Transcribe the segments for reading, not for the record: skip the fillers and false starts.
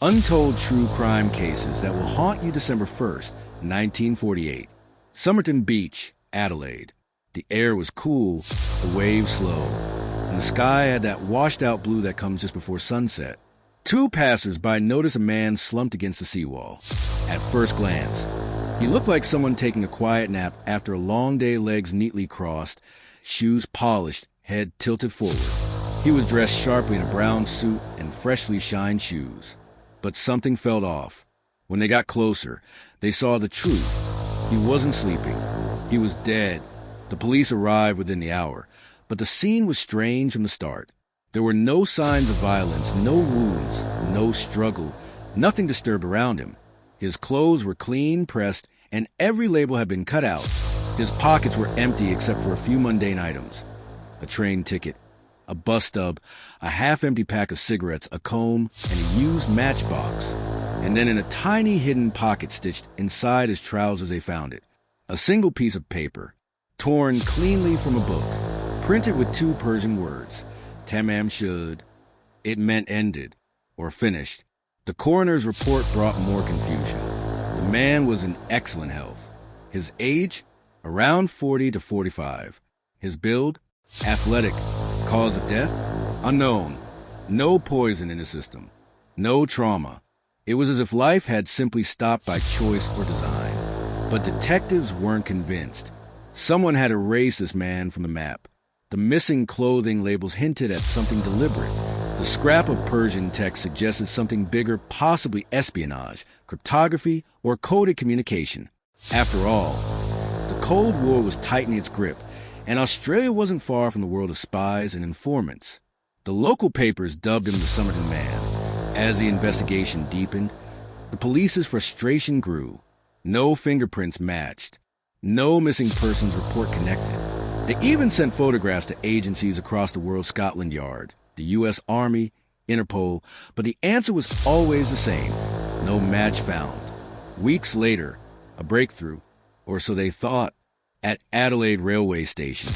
Untold true crime cases that will haunt you December 1st, 1948. Somerton Beach, Adelaide. The air was cool, the waves slow, and the sky had that washed-out blue that comes just before sunset. Two passers-by noticed a man slumped against the seawall. At first glance, he looked like someone taking a quiet nap after a long day, legs neatly crossed, shoes polished, head tilted forward. He was dressed sharply in a brown suit and freshly shined shoes. But something felt off. When they got closer, they saw the truth. He wasn't sleeping. He was dead. The police arrived within the hour, but the scene was strange from the start. There were no signs of violence, no wounds, no struggle, nothing disturbed around him. His clothes were clean, pressed, and every label had been cut out. His pockets were empty except for a few mundane items. A train ticket, a bus stub, a half-empty pack of cigarettes, a comb, and a used matchbox. And then in a tiny hidden pocket stitched inside his trousers they found it. A single piece of paper, torn cleanly from a book, printed with two Persian words, Tamām Shud. It meant ended, or finished. The coroner's report brought more confusion. The man was in excellent health. His age? Around 40 to 45. His build? Athletic. Cause of death? Unknown. No poison in his system. No trauma. It was as if life had simply stopped by choice or design. But detectives weren't convinced. Someone had erased this man from the map. The missing clothing labels hinted at something deliberate. The scrap of Persian text suggested something bigger, possibly espionage, cryptography, or coded communication. After all, the Cold War was tightening its grip, and Australia wasn't far from the world of spies and informants. The local papers dubbed him the Somerton Man. As the investigation deepened, the police's frustration grew. No fingerprints matched. No missing persons report connected. They even sent photographs to agencies across the world: Scotland Yard, the U.S. Army, Interpol, but the answer was always the same. No match found. Weeks later, a breakthrough, or so they thought. At Adelaide railway station,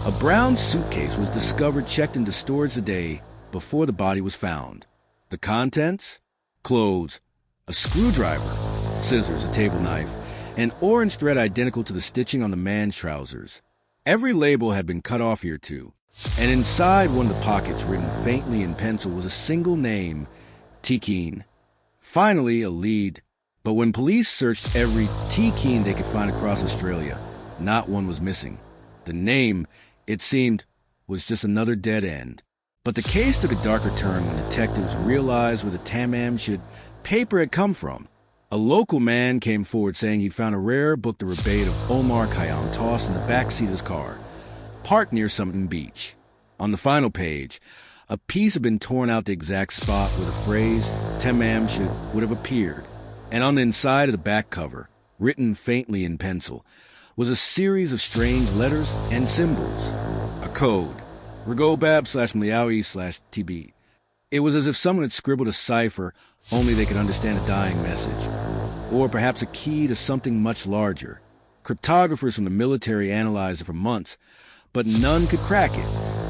a brown suitcase was discovered checked into storage the day before the body was found. The contents? Clothes, a screwdriver, scissors, a table knife, and orange thread identical to the stitching on the man's trousers. Every label had been cut off here too, and inside one of the pockets, written faintly in pencil, was a single name, Tikeen. Finally, a lead. But when police searched every Tikeen they could find across Australia, not one was missing. The name, it seemed, was just another dead end. But the case took a darker turn when detectives realized where the Tamām Shud paper had come from. A local man came forward saying he'd found a rare book, the Rubáiyát of Omar Khayyám, tossed in the back seat of his car, parked near Somerton Beach. On the final page, a piece had been torn out the exact spot where the phrase Tamām Shud would have appeared. And on the inside of the back cover, written faintly in pencil, was a series of strange letters and symbols. A code. Rubáiyát/Mliawi/TB. It was as if someone had scribbled a cipher, only they could understand a dying message. Or perhaps a key to something much larger. Cryptographers from the military analyzed it for months, but none could crack it.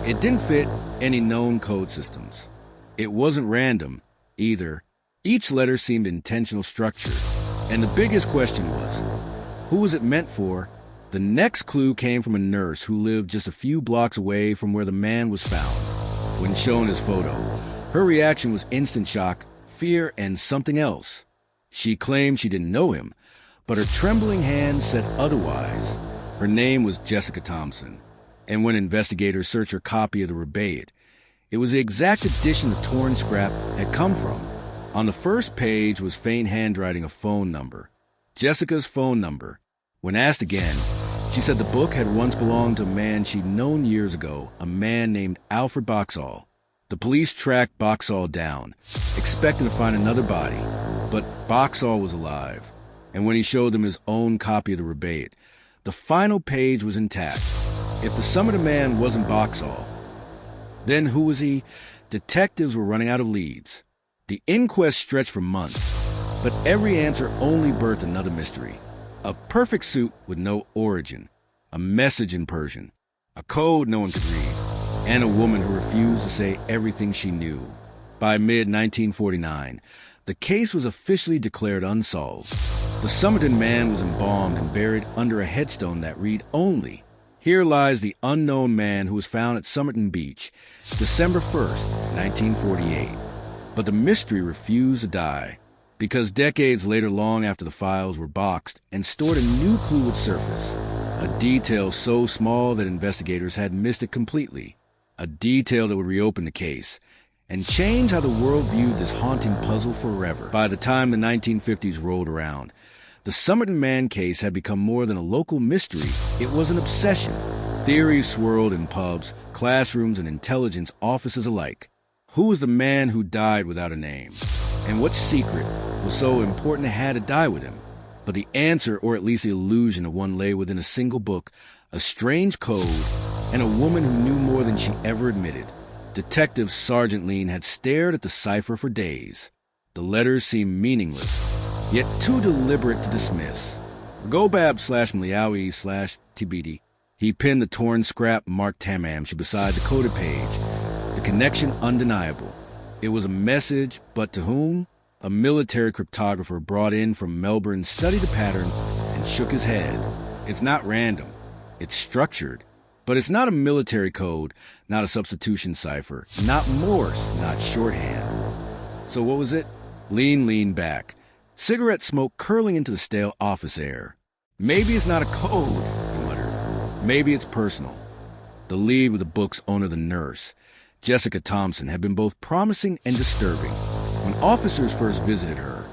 It didn't fit any known code systems. It wasn't random, either. Each letter seemed intentional structured. And the biggest question was, who was it meant for? The next clue came from a nurse who lived just a few blocks away from where the man was found. When shown his photo, her reaction was instant shock, fear, and something else. She claimed she didn't know him, but her trembling hand said otherwise. Her name was Jessica Thompson, and when investigators searched her copy of the Rubáiyát, it was the exact edition the torn scrap had come from. On the first page was faint handwriting, a phone number. Jessica's phone number. When asked again, she said the book had once belonged to a man she'd known years ago, a man named Alfred Boxall. The police tracked Boxall down, expecting to find another body, but Boxall was alive. And when he showed them his own copy of the Rubáiyát, the final page was intact. If the Somerton Man wasn't Boxall, then who was he? Detectives were running out of leads. The inquest stretched for months, but every answer only birthed another mystery. A perfect suit with no origin, a message in Persian, a code no one could read, and a woman who refused to say everything she knew. By mid-1949, the case was officially declared unsolved. The Somerton man was embalmed and buried under a headstone that read only, "Here lies the unknown man who was found at Somerton Beach, December 1st, 1948. But the mystery refused to die, because decades later, long after the files were boxed and stored, a new clue would surface. A detail so small that investigators had missed it completely. A detail that would reopen the case and change how the world viewed this haunting puzzle forever. By the time the 1950s rolled around, the Somerton Man case had become more than a local mystery. It was an obsession. Theories swirled in pubs, classrooms, and intelligence offices alike. Who was the man who died without a name? And what secret was so important it had to die with him? But the answer, or at least the illusion of one, lay within a single book, a strange code, and a woman who knew more than she ever admitted. Detective Sergeant Lean had stared at the cipher for days. The letters seemed meaningless, yet too deliberate to dismiss. Rubáiyát/Mliawi/Tibidi. He pinned the torn scrap marked Tamām Shud beside the coded page. The connection undeniable. It was a message, but to whom? A military cryptographer brought in from Melbourne studied the pattern and shook his head. It's not random. It's structured. But it's not a military code, not a substitution cipher, not Morse, not shorthand. So what was it? Lean leaned back, cigarette smoke curling into the stale office air. Maybe it's not a code, he muttered. Maybe it's personal. The lead with the book's owner, the nurse, Jessica Thompson, had been both promising and disturbing. When officers first visited her,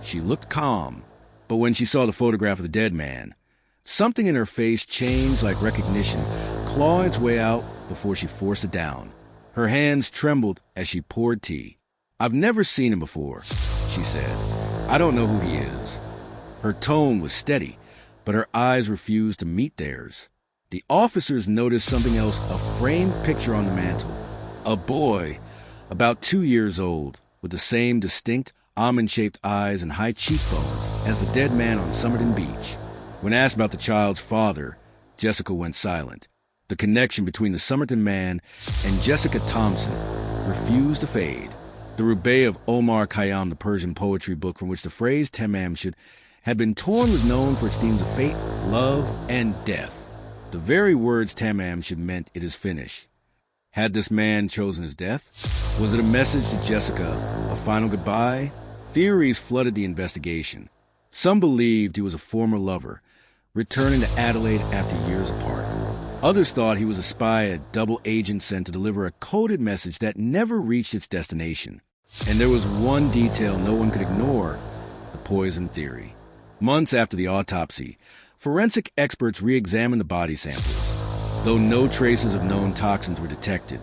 she looked calm. But when she saw the photograph of the dead man, something in her face changed like recognition, clawing its way out before she forced it down. Her hands trembled as she poured tea. "I've never seen him before," she said. "I don't know who he is." Her tone was steady, but her eyes refused to meet theirs. The officers noticed something else, a framed picture on the mantel. A boy, about 2 years old, with the same distinct almond-shaped eyes and high cheekbones as the dead man on Somerton Beach. When asked about the child's father, Jessica went silent. The connection between the Somerton man and Jessica Thompson refused to fade. The Rubáiyát of Omar Khayyám, the Persian poetry book from which the phrase Tamām Shud had been torn, was known for its themes of fate, love, and death. The very words Tamām Shud meant "it is finished." Had this man chosen his death? Was it a message to Jessica, a final goodbye? Theories flooded the investigation. Some believed he was a former lover, returning to Adelaide after years apart. Others thought he was a spy, a double agent sent to deliver a coded message that never reached its destination. And there was one detail no one could ignore: the poison theory. Months after the autopsy, forensic experts re-examined the body samples. Though no traces of known toxins were detected,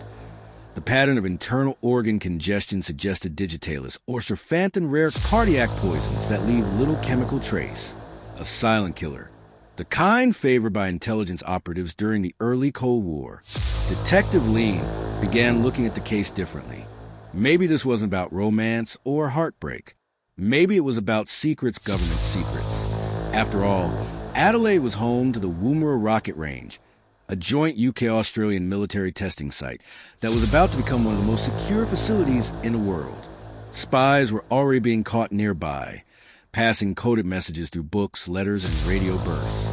the pattern of internal organ congestion suggested digitalis, or surfactant rare cardiac poisons that leave little chemical trace. A silent killer, the kind favored by intelligence operatives during the early Cold War. Detective Lean began looking at the case differently. Maybe this wasn't about romance or heartbreak. Maybe it was about secrets, government secrets. After all, Adelaide was home to the Woomera Rocket Range, a joint UK-Australian military testing site that was about to become one of the most secure facilities in the world. Spies were already being caught nearby, passing coded messages through books, letters, and radio bursts.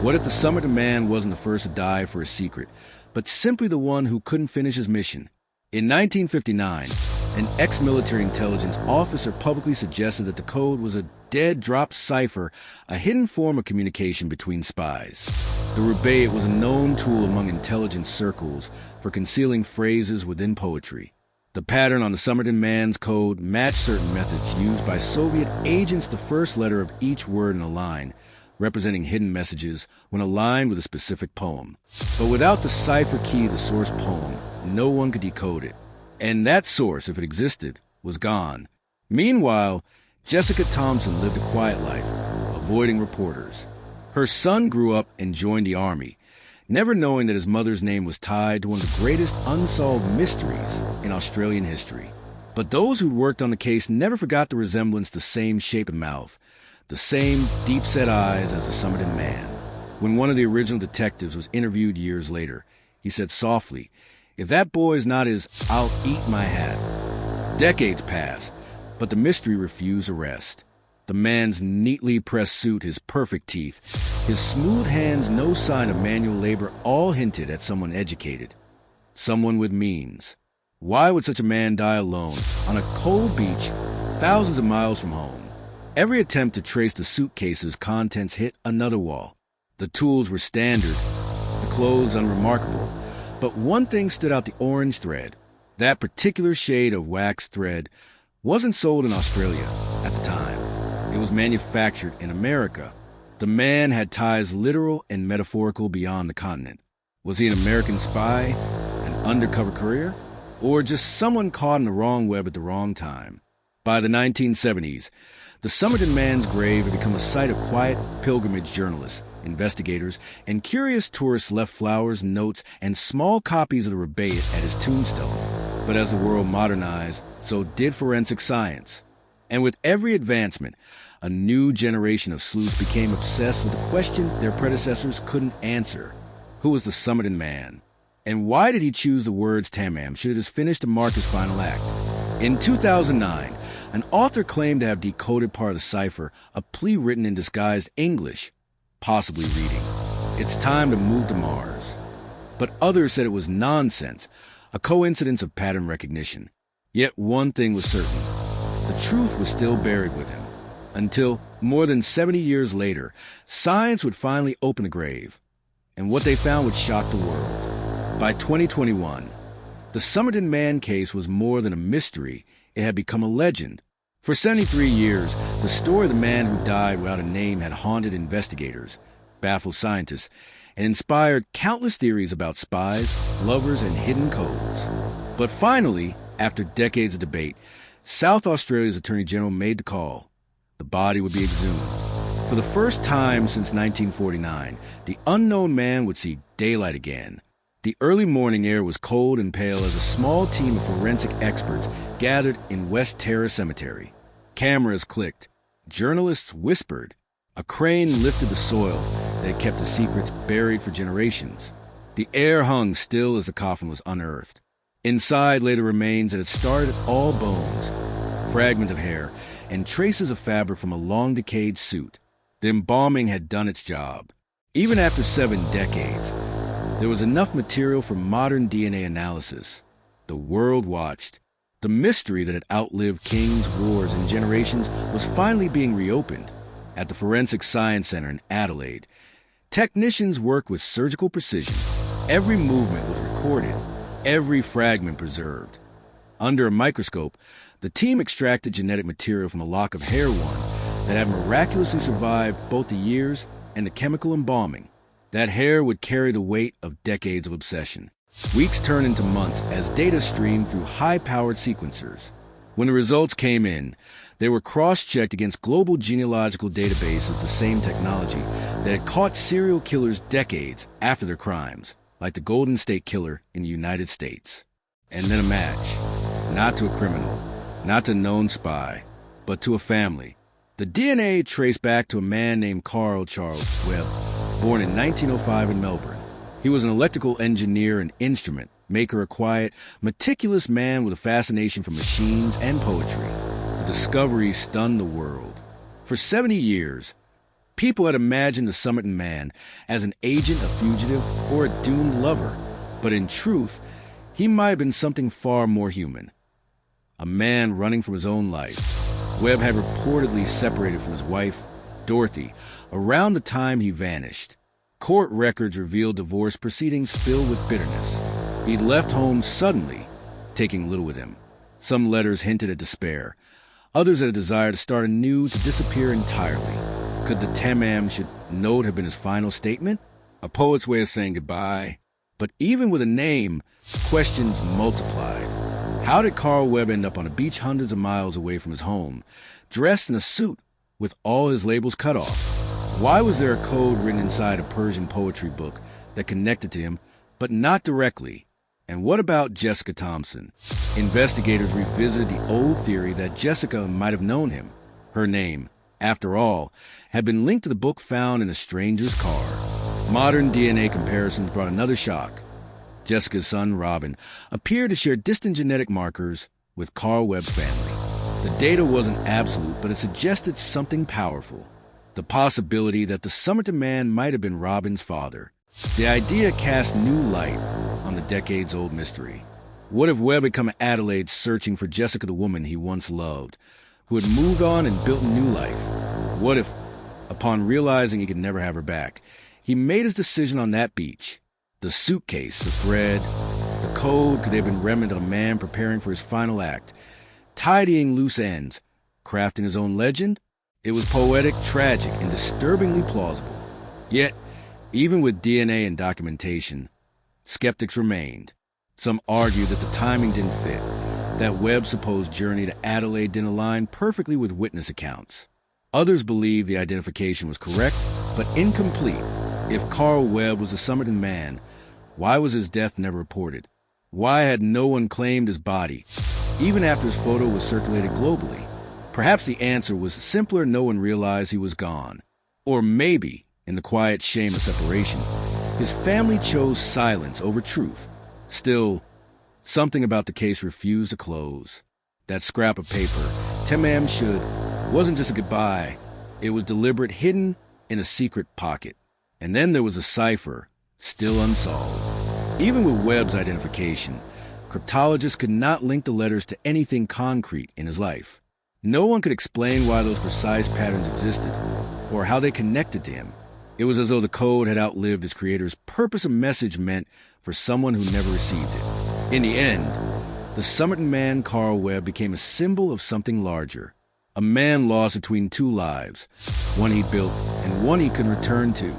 What if the Somerton man wasn't the first to die for a secret, but simply the one who couldn't finish his mission? In 1959, an ex-military intelligence officer publicly suggested that the code was a dead-drop cipher, a hidden form of communication between spies. The Rubáiyát was a known tool among intelligence circles for concealing phrases within poetry. The pattern on the Somerton man's code matched certain methods used by Soviet agents, the first letter of each word in a line, representing hidden messages when aligned with a specific poem. But without the cipher key, the source poem, no one could decode it. And that source, if it existed, was gone. Meanwhile, Jessica Thompson lived a quiet life, avoiding reporters. Her son grew up and joined the army, never knowing that his mother's name was tied to one of the greatest unsolved mysteries in Australian history. But those who'd worked on the case never forgot the resemblance, the same shape of mouth, the same deep-set eyes as the Somerton man. When one of the original detectives was interviewed years later, he said softly, "If that boy's not his, I'll eat my hat." Decades passed, but the mystery refused arrest. The man's neatly pressed suit, his perfect teeth, his smooth hands, no sign of manual labor, all hinted at someone educated, someone with means. Why would such a man die alone on a cold beach thousands of miles from home? Every attempt to trace the suitcase's contents hit another wall. The tools were standard, the clothes unremarkable, but one thing stood out: the orange thread. That particular shade of waxed thread wasn't sold in Australia at the time. It was manufactured in America. The man had ties literal and metaphorical beyond the continent. Was he an American spy, an undercover courier, or just someone caught in the wrong web at the wrong time? By the 1970s, the Somerton man's grave had become a site of quiet pilgrimage. Journalists, investigators, and curious tourists left flowers, notes, and small copies of the Rubáiyát at his tombstone. But as the world modernized, so did forensic science. And with every advancement, a new generation of sleuths became obsessed with a question their predecessors couldn't answer. Who was the Somerton man? And why did he choose the words Tamām Shud as finished to mark his final act? In 2009, an author claimed to have decoded part of the cipher, a plea written in disguised English, possibly reading, "It's time to move to Mars." But others said it was nonsense, a coincidence of pattern recognition. Yet one thing was certain: the truth was still buried with him. Until, more than 70 years later, science would finally open the grave, and what they found would shock the world. By 2021, the Somerton Man Case was more than a mystery. It had become a legend. For 73 years, the story of the man who died without a name had haunted investigators, baffled scientists, and inspired countless theories about spies, lovers, and hidden codes. But finally, after decades of debate, South Australia's Attorney General made the call. The body would be exhumed. For the first time since 1949, the unknown man would see daylight again. The early morning air was cold and pale as a small team of forensic experts gathered in West Terrace Cemetery. Cameras clicked. Journalists whispered. A crane lifted the soil that had kept the secrets buried for generations. The air hung still as the coffin was unearthed. Inside lay the remains that had started at all bones, fragments of hair, and traces of fabric from a long-decayed suit. The embalming had done its job. Even after 7 decades, there was enough material for modern DNA analysis. The world watched. The mystery that had outlived kings, wars, and generations was finally being reopened. At the Forensic Science Center in Adelaide, technicians worked with surgical precision. Every movement was recorded, every fragment preserved. Under a microscope, the team extracted genetic material from a lock of hair one that had miraculously survived both the years and the chemical embalming. That hair would carry the weight of decades of obsession. Weeks turned into months as data streamed through high-powered sequencers. When the results came in, they were cross-checked against global genealogical databases, the same technology that had caught serial killers decades after their crimes, like the Golden State Killer in the United States. And then a match. Not to a criminal, not to a known spy, but to a family. The DNA traced back to a man named Carl Charles Webb, born in 1905 in Melbourne. He was an electrical engineer and instrument maker, a quiet, meticulous man with a fascination for machines and poetry. The discovery stunned the world. For 70 years, people had imagined the Somerton man as an agent, a fugitive, or a doomed lover. But in truth, he might have been something far more human. A man running from his own life. Webb had reportedly separated from his wife, Dorothy, around the time he vanished. Court records revealed divorce proceedings filled with bitterness. He'd left home suddenly, taking little with him. Some letters hinted at despair, others at a desire to start anew, to disappear entirely. Could the Tamām Shud note have been his final statement? A poet's way of saying goodbye? But even with a name, questions multiplied. How did Carl Webb end up on a beach hundreds of miles away from his home, dressed in a suit with all his labels cut off? Why was there a code written inside a Persian poetry book that connected to him, but not directly? And what about Jessica Thompson? Investigators revisited the old theory that Jessica might have known him. Her name, after all, had been linked to the book found in a stranger's car. Modern DNA comparisons brought another shock. Jessica's son, Robin, appeared to share distant genetic markers with Carl Webb's family. The data wasn't absolute, but it suggested something powerful. The possibility that the Somerton man might have been Robin's father. The idea cast new light on the decades-old mystery. What if Webb had come to Adelaide searching for Jessica, the woman he once loved, who had moved on and built a new life? What if, upon realizing he could never have her back, he made his decision on that beach? The suitcase, the thread, the code could have been remnant of a man preparing for his final act, tidying loose ends, crafting his own legend? It was poetic, tragic, and disturbingly plausible. Yet, even with DNA and documentation, skeptics remained. Some argued that the timing didn't fit, that Webb's supposed journey to Adelaide didn't align perfectly with witness accounts. Others believed the identification was correct, but incomplete. If Carl Webb was a Somerton man, why was his death never reported? Why had no one claimed his body, even after his photo was circulated globally? Perhaps the answer was simpler: no one realized he was gone. Or maybe, in the quiet shame of separation, his family chose silence over truth. Still, something about the case refused to close. That scrap of paper, Tamām Shud, wasn't just a goodbye. It was deliberate, hidden in a secret pocket. And then there was a cipher, still unsolved. Even with Webb's identification, cryptologists could not link the letters to anything concrete in his life. No one could explain why those precise patterns existed, or how they connected to him. It was as though the code had outlived its creator's purpose, a message meant for someone who never received it. In the end, the Somerton man Carl Webb became a symbol of something larger. A man lost between two lives, one he built and one he could return to.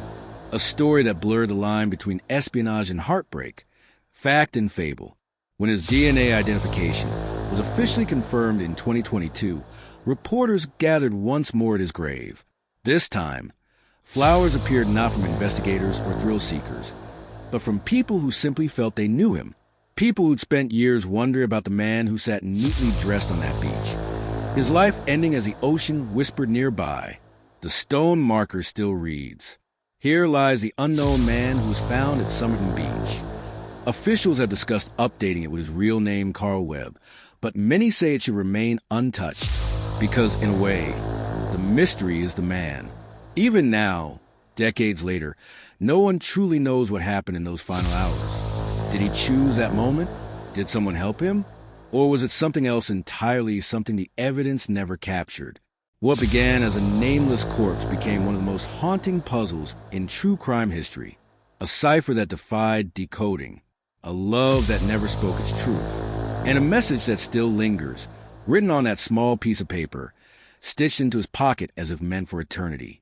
A story that blurred the line between espionage and heartbreak, fact and fable. When his DNA identification was officially confirmed in 2022, reporters gathered once more at his grave. This time, flowers appeared not from investigators or thrill seekers, but from people who simply felt they knew him. People who'd spent years wondering about the man who sat neatly dressed on that beach. His life ending as the ocean whispered nearby. The stone marker still reads, "Here lies the unknown man who was found at Somerton Beach." Officials have discussed updating it with his real name, Carl Webb, but many say it should remain untouched, because in a way, the mystery is the man. Even now, decades later, no one truly knows what happened in those final hours. Did he choose that moment? Did someone help him? Or was it something else entirely, something the evidence never captured? What began as a nameless corpse became one of the most haunting puzzles in true crime history. A cipher that defied decoding. A love that never spoke its truth. And a message that still lingers, written on that small piece of paper, stitched into his pocket as if meant for eternity.